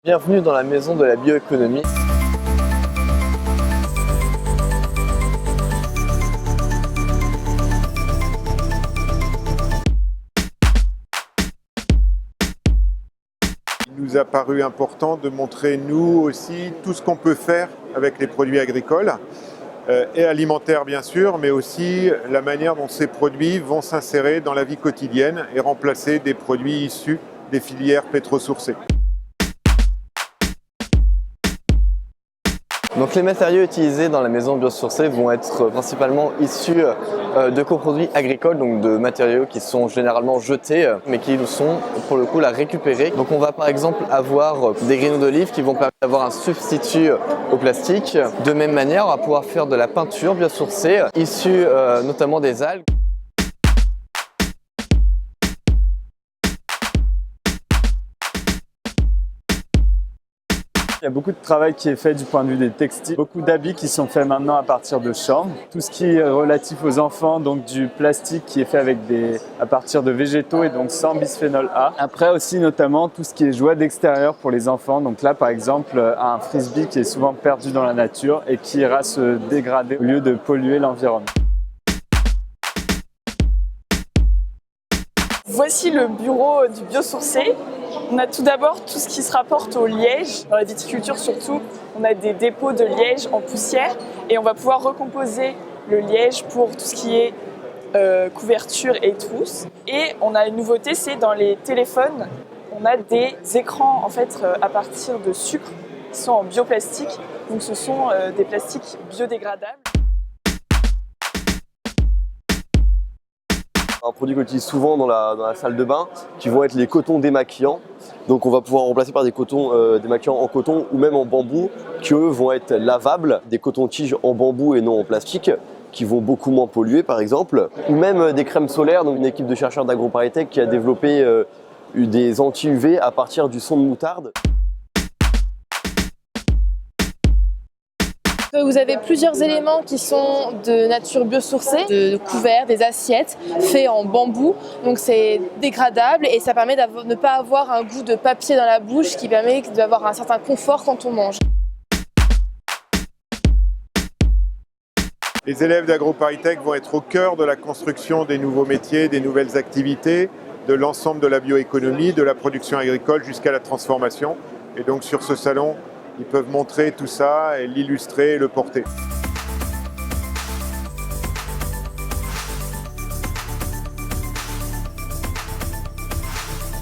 Bienvenue dans la maison de la bioéconomie. Il nous a paru important de montrer nous aussi tout ce qu'on peut faire avec les produits agricoles et alimentaires bien sûr, mais aussi la manière dont ces produits vont s'insérer dans la vie quotidienne et remplacer des produits issus des filières pétrosourcées. Donc les matériaux utilisés dans la maison biosourcée vont être principalement issus de coproduits agricoles, donc de matériaux qui sont généralement jetés, mais qui sont pour le coup là récupérés. Donc on va par exemple avoir des graines d'olive qui vont permettre d'avoir un substitut au plastique. De même manière, on va pouvoir faire de la peinture biosourcée, issue notamment des algues. Il y a beaucoup de travail qui est fait du point de vue des textiles, beaucoup d'habits qui sont faits maintenant à partir de chanvre. Tout ce qui est relatif aux enfants, donc du plastique qui est fait à partir de végétaux et donc sans bisphénol A. Après aussi notamment tout ce qui est jouets d'extérieur pour les enfants. Donc là par exemple un frisbee qui est souvent perdu dans la nature et qui ira se dégrader au lieu de polluer l'environnement. Voici le bureau du biosourcé. On a tout d'abord tout ce qui se rapporte au liège. Dans la viticulture surtout, on a des dépôts de liège en poussière et on va pouvoir recomposer le liège pour tout ce qui est couverture et trousse. Et on a une nouveauté, c'est dans les téléphones, on a des écrans en fait à partir de sucre qui sont en bioplastique. Donc ce sont des plastiques biodégradables. Un produit qu'on utilise souvent dans la salle de bain, qui vont être les cotons démaquillants. Donc on va pouvoir remplacer par des cotons démaquillants en coton ou même en bambou, qui eux vont être lavables, des cotons-tiges en bambou et non en plastique, qui vont beaucoup moins polluer par exemple. Ou même des crèmes solaires, donc une équipe de chercheurs d'AgroParisTech qui a développé des anti-UV à partir du son de moutarde. Vous avez plusieurs éléments qui sont de nature biosourcée, de couverts, des assiettes faits en bambou. Donc c'est dégradable et ça permet de ne pas avoir un goût de papier dans la bouche qui permet d'avoir un certain confort quand on mange. Les élèves d'AgroParisTech vont être au cœur de la construction des nouveaux métiers, des nouvelles activités, de l'ensemble de la bioéconomie, de la production agricole jusqu'à la transformation. Et donc sur ce salon, ils peuvent montrer tout ça et l'illustrer et le porter.